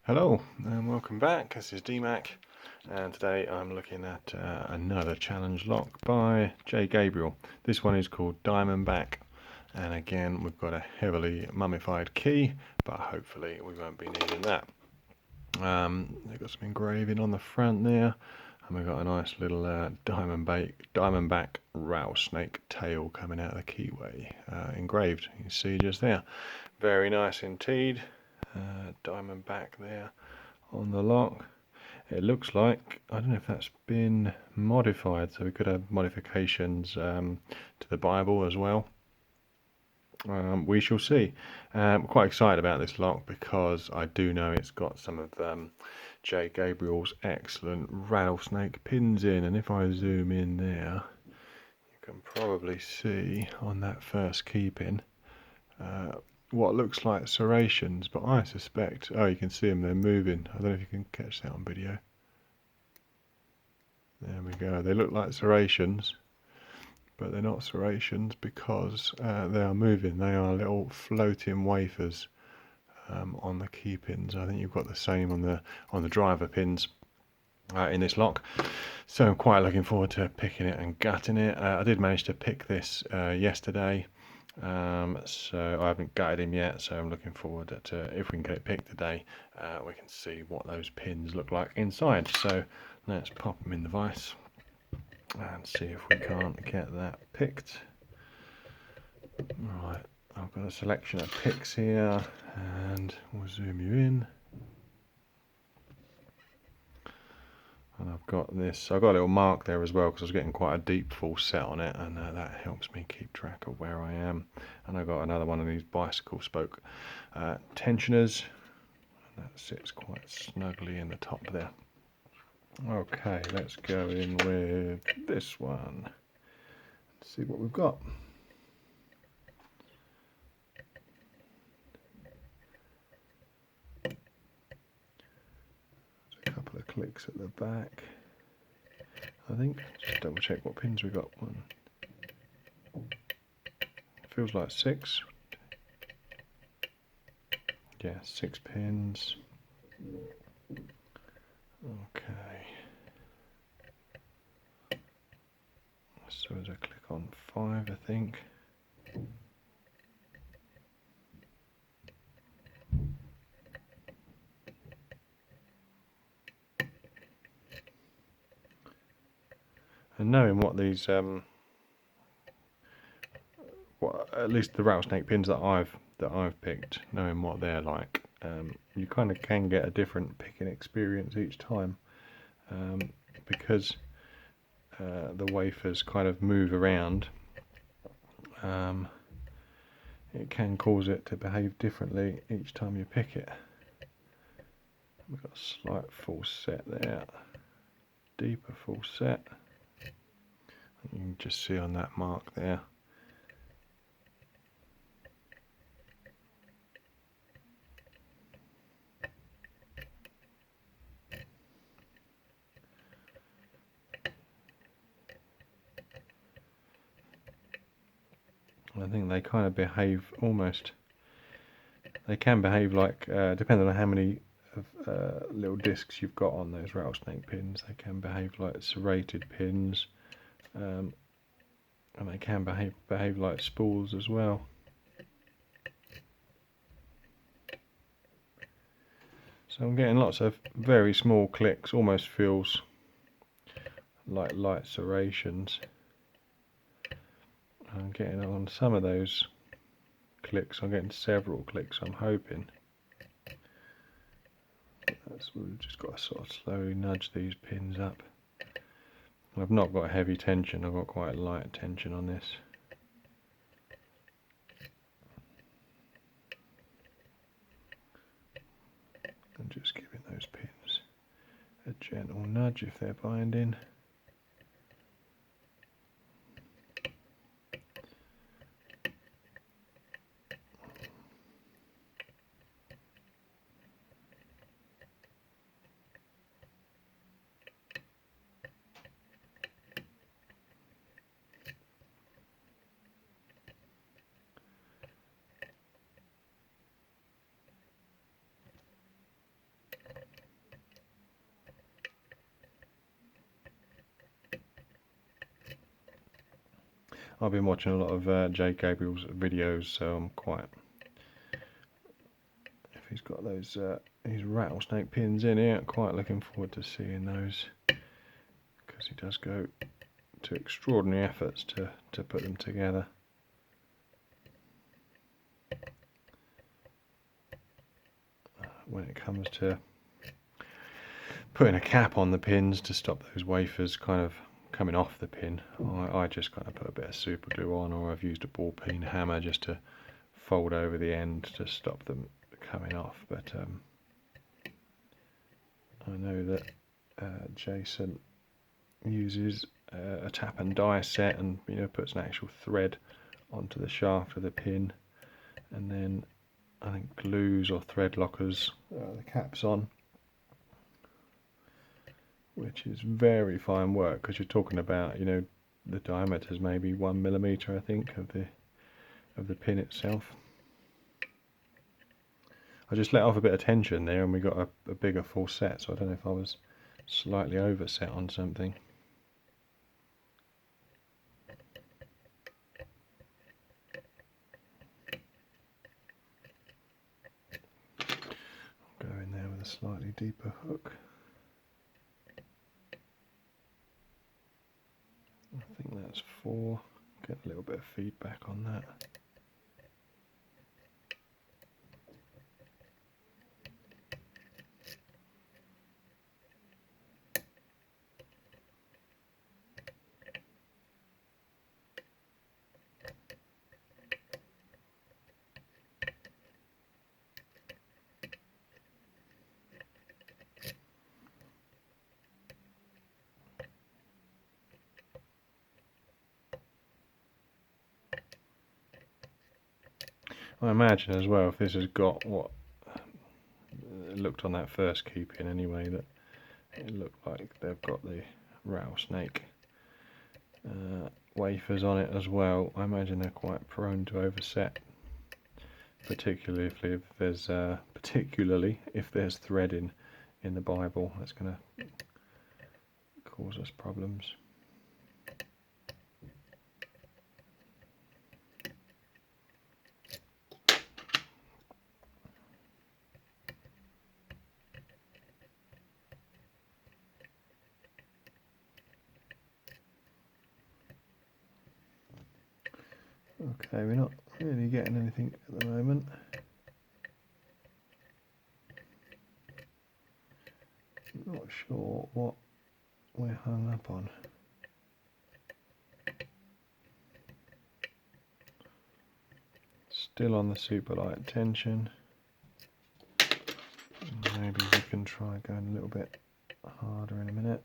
Hello and welcome back. This is DMAC, and today I'm looking at another challenge lock by J.Gabriel. This one is called Diamondback, and again we've got a heavily mummified key, but hopefully we won't be needing that. They've got some engraving on the front there, and we've got a nice little diamondback rattlesnake tail coming out of the keyway, engraved. You can see just there. Very nice indeed. Diamondback there on the lock. It looks like, I don't know if that's been modified, so we could have modifications to the Bible as well. We shall see. I'm quite excited about this lock because I do know it's got some of J. Gabriel's excellent rattlesnake pins in, and if I zoom in there you can probably see on that first key pin what looks like serrations, but I suspect, oh, you can see them, they're moving. I don't know if you can catch that on video. There we go. They look like serrations, but they're not serrations because they are moving. They are little floating wafers on the key pins. I think you've got the same on the driver pins in this lock. So I'm quite looking forward to picking it and gutting it. I did manage to pick this yesterday. So I haven't gutted him yet, so I'm looking forward to, if we can get it picked today, we can see what those pins look like inside. So let's pop them in the vise and see if we can't get that picked. Right, I've got a selection of picks here, and we'll zoom you in. And I've got this, I've got a little mark there as well because I was getting quite a deep full set on it, and that helps me keep track of where I am. And I've got another one of these bicycle spoke tensioners, and that sits quite snugly in the top there. Okay, let's go in with this one. Let's see what we've got. There's a couple of clicks at the back, I think. Just double check what pins we got. One. Feels like 6. Yeah, 6 pins. Okay. So as I click on 5, I think. And knowing what these, at least the rattlesnake pins that I've picked, knowing what they're like, you kind of can get a different picking experience each time, because the wafers kind of move around. It can cause it to behave differently each time you pick it. We've got a slight full set there, deeper full set. You can just see on that mark there. I think they kind of behave almost, they can behave like, depending on how many little discs you've got on those rattlesnake pins, they can behave like serrated pins, and they can behave like spools as well. So I'm getting lots of very small clicks, almost feels like light serrations. I'm getting on some of those clicks, I'm getting several clicks, I'm hoping. We've just got to sort of slowly nudge these pins up. I've not got heavy tension, I've got quite light tension on this. And just giving those pins a gentle nudge if they're binding. I've been watching a lot of J.Gabriel's videos, so I'm quite... If he's got those his rattlesnake pins in here, I'm quite looking forward to seeing those, because he does go to extraordinary efforts to put them together. When it comes to putting a cap on the pins to stop those wafers kind of coming off the pin, I just kind of put a bit of super glue on, or I've used a ball peen hammer just to fold over the end to stop them coming off. But I know that Jason uses a tap and die set, and puts an actual thread onto the shaft of the pin, and then I think glues or thread lockers the caps on, which is very fine work, because you're talking about, the diameter is maybe 1mm, I think, of the pin itself. I just let off a bit of tension there, and we got a bigger full set, so I don't know if I was slightly overset on something. I'll go in there with a slightly deeper hook. I think that's 4. Get a little bit of feedback on that. I imagine as well, if this has got what it looked on that first key pin anyway, that it looked like they've got the rattlesnake wafers on it as well. I imagine they're quite prone to overset, particularly if there's thread in the Bible. That's going to cause us problems. Okay, we're not really getting anything at the moment. Not sure what we're hung up on. Still on the super light tension. Maybe we can try going a little bit harder in a minute.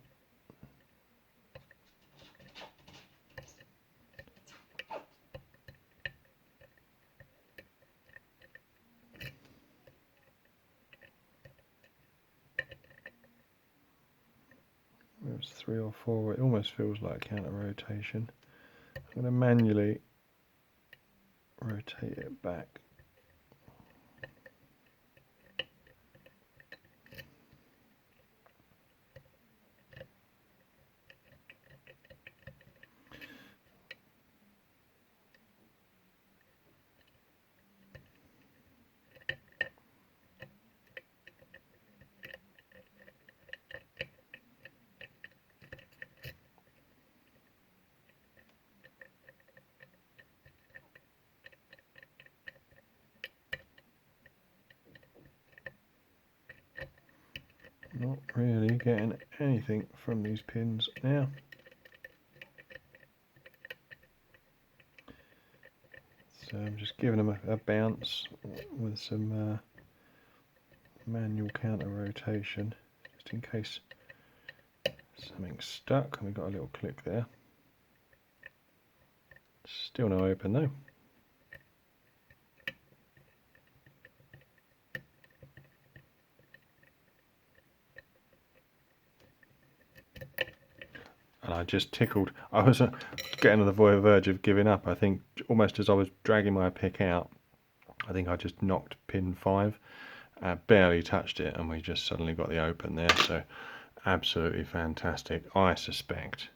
It was 3 or 4. It almost feels like counter rotation. I'm going to manually rotate it back. Not really getting anything from these pins now. So I'm just giving them a bounce with some manual counter rotation, just in case something's stuck. And we've got a little click there. Still no open though. And I just tickled. I was getting on the verge of giving up. I think almost as I was dragging my pick out, I think I just knocked pin 5, barely touched it, and we just suddenly got the open there. So absolutely fantastic. I suspect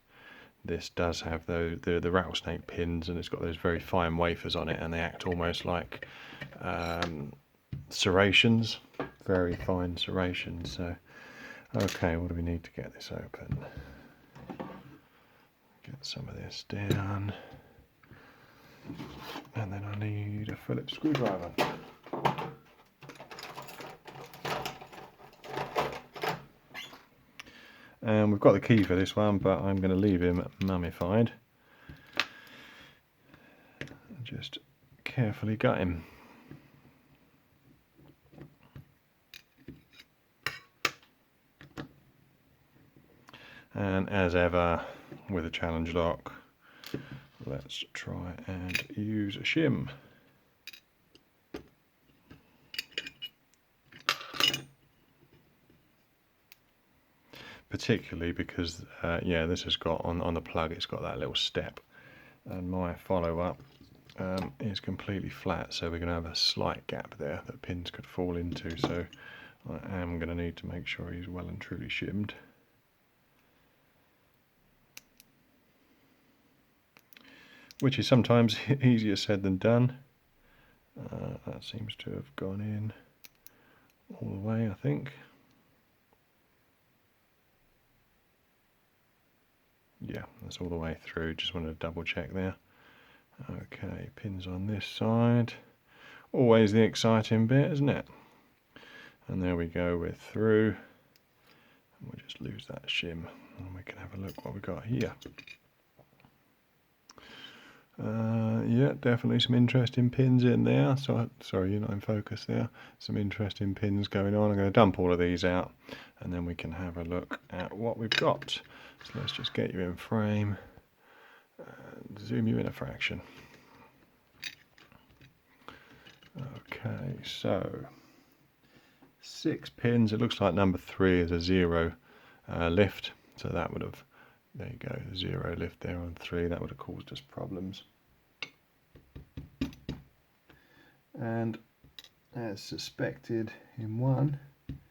this does have the rattlesnake pins, and it's got those very fine wafers on it, and they act almost like serrations, very fine serrations. So okay, what do we need to get this open? Get some of this down, and then I need a Phillips screwdriver. And we've got the key for this one, but I'm going to leave him mummified. Just carefully gut him. And as ever with a challenge lock, let's try and use a shim. Particularly because, yeah, this has got on the plug, it's got that little step, and my follow-up is completely flat, so we're going to have a slight gap there that pins could fall into. So I am going to need to make sure he's well and truly shimmed. Which is sometimes easier said than done. That seems to have gone in all the way, I think. Yeah, that's all the way through. Just wanted to double check there. Okay, pins on this side. Always the exciting bit, isn't it? And there we go, we're through. And we'll just lose that shim, and we can have a look what we've got here. Yeah, definitely some interesting pins in there. So, sorry, you're not in focus there. Some interesting pins going on. I'm going to dump all of these out, and then we can have a look at what we've got. So let's just get you in frame and zoom you in a fraction. Okay, so 6 pins. It looks like number 3 is a 0 lift, so that would have, there you go, 0 lift there on 3. That would have caused us problems. And as suspected in 1,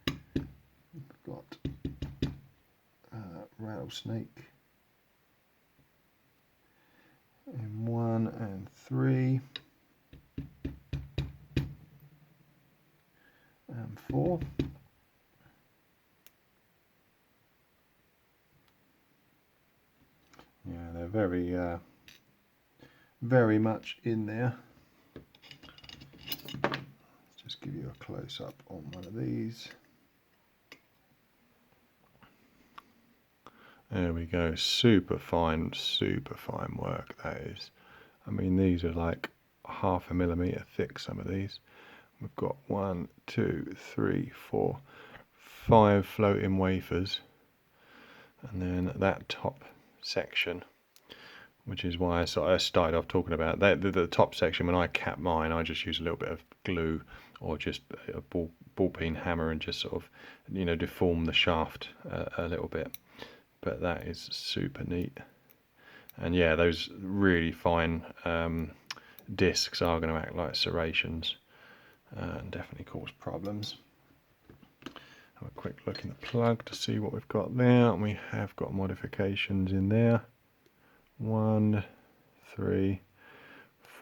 we've got rattlesnake in 1 and 3 and 4. Yeah, they're very much in there. Let's just give you a close up on one of these. There we go, super fine work that is. I mean, these are like 0.5 millimeter thick, some of these. We've got 1, 2, 3, 4, 5 floating wafers, and then that top section, which is why I started off talking about that. The top section, when I cap mine, I just use a little bit of glue or just a ball peen hammer and just sort of, you know, deform the shaft a little bit. But that is super neat. And yeah, those really fine discs are going to act like serrations and definitely cause problems. Have a quick look in the plug to see what we've got there, and we have got modifications in there. 1, 3,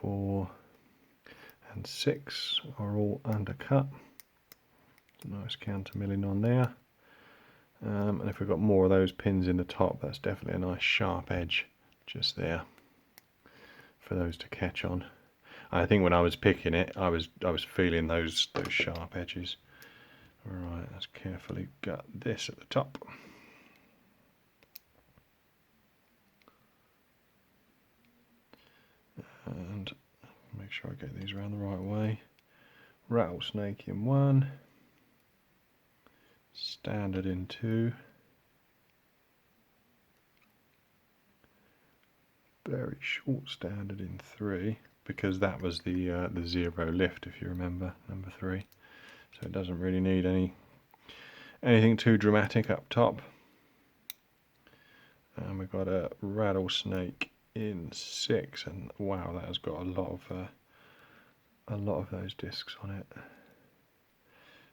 4 and 6 are all undercut. Nice counter milling on there. And if we've got more of those pins in the top, that's definitely a nice sharp edge just there for those to catch on. I think when I was picking it, I was feeling those sharp edges. Right, let's carefully gut this at the top. And make sure I get these around the right way. Rattlesnake in 1, standard in 2, very short standard in 3, because that was the 0 lift, if you remember, number 3. So it doesn't really need anything too dramatic up top. And we've got a rattlesnake in 6, and wow, that has got a lot of those discs on it.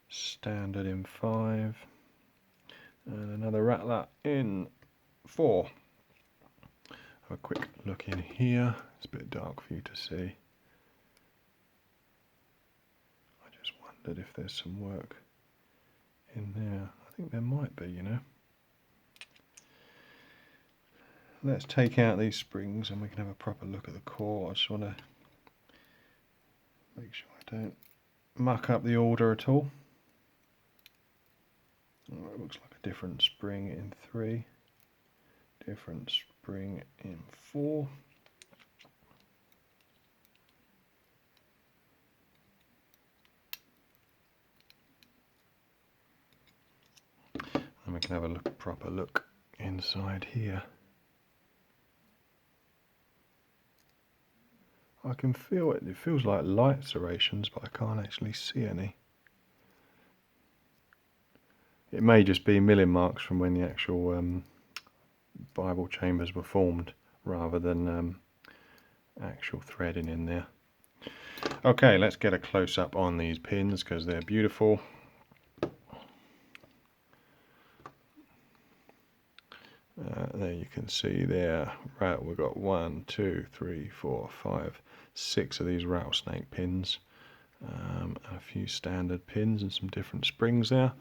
Standard in 5, and another rattler in 4. Have a quick look in here. It's a bit dark for you to see. I just wondered if there's some work in there. I think there might be, you know. Let's take out these springs and we can have a proper look at the core. I just want to make sure I don't muck up the order at all. Oh, it looks like a different spring in 3, different spring in 4. And we can have a proper look inside here. I can feel it. It feels like light serrations, but I can't actually see any. It may just be milling marks from when the actual Bible chambers were formed, rather than actual threading in there. Okay, let's get a close-up on these pins because they're beautiful. There you can see there, right, we've got 1, 2, 3, 4, 5, 6 of these rattlesnake pins, a few standard pins and some different springs there.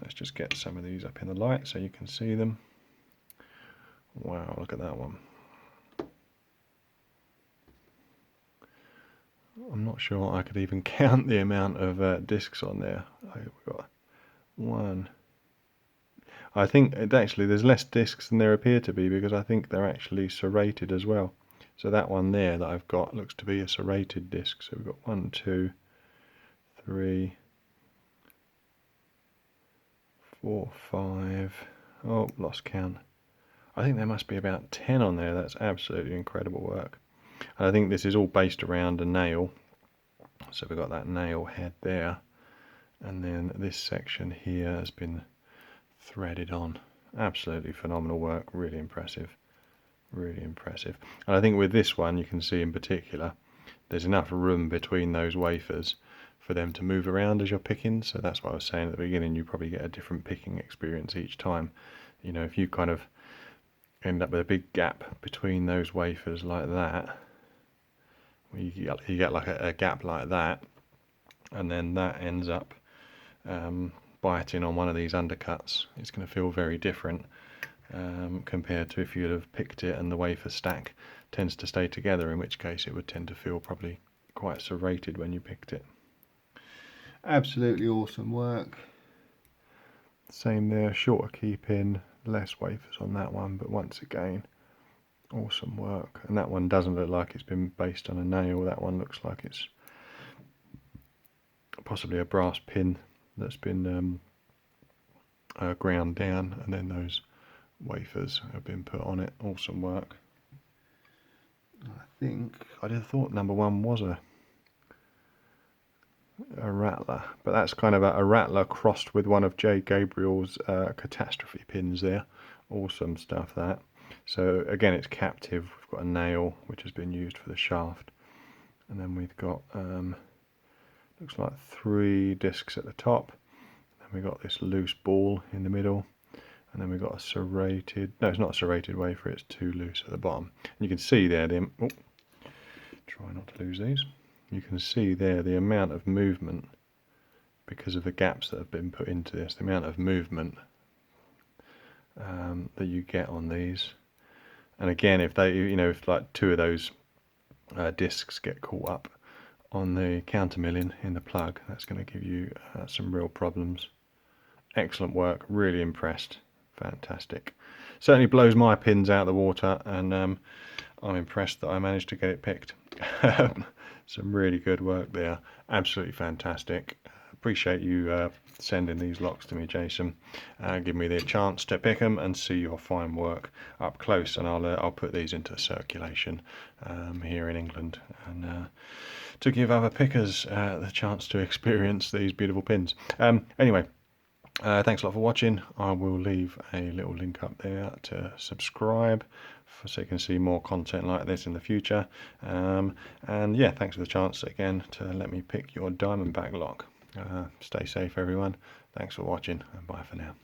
Let's just get some of these up in the light so you can see them. Wow, look at that one. I'm not sure I could even count the amount of discs on there. We've got 1. I think actually there's less discs than there appear to be because I think they're actually serrated as well. So that one there that I've got looks to be a serrated disc. So we've got 1, 2, 3, 4, 5. Oh, lost count. I think there must be about 10 on there. That's absolutely incredible work. And I think this is all based around a nail. So we've got that nail head there. And then this section here has been threaded on. Absolutely phenomenal work, really impressive, really impressive. And I think with this one you can see in particular there's enough room between those wafers for them to move around as you're picking, so that's what I was saying at the beginning, you probably get a different picking experience each time. You know, if you kind of end up with a big gap between those wafers like that, you get like a gap like that, and then that ends up biting on one of these undercuts, it's going to feel very different compared to if you'd have picked it and the wafer stack tends to stay together, in which case it would tend to feel probably quite serrated when you picked it. Absolutely awesome work. Same there, shorter key pin, less wafers on that one, but once again, awesome work. And that one doesn't look like it's been based on a nail, that one looks like it's possibly a brass pin that's been ground down, and then those wafers have been put on it. Awesome work. I think I'd have thought number 1 was a rattler, but that's kind of a rattler crossed with one of J.Gabriel's catastrophe pins there. Awesome stuff that. So again, it's captive. We've got a nail which has been used for the shaft, and then we've got looks like 3 discs at the top, and we've got this loose ball in the middle, and then we've got a serrated, no, it's not a serrated wafer, it's 2 loose at the bottom. And you can see there the, oh, try not to lose these. You can see there the amount of movement because of the gaps that have been put into this, the amount of movement that you get on these. And again, if they, you know, if like 2 of those discs get caught up on the counter milling in the plug, that's going to give you some real problems. Excellent work, really impressed, fantastic. Certainly blows my pins out of the water, and I'm impressed that I managed to get it picked. Some really good work there, absolutely fantastic. Appreciate you sending these locks to me, Jason. Give me the chance to pick them and see your fine work up close, and I'll put these into circulation here in England, and to give other pickers the chance to experience these beautiful pins. Anyway, thanks a lot for watching. I will leave a little link up there to subscribe so you can see more content like this in the future. And yeah, thanks for the chance again to let me pick your diamondback lock. Stay safe, everyone. Thanks for watching, and bye for now.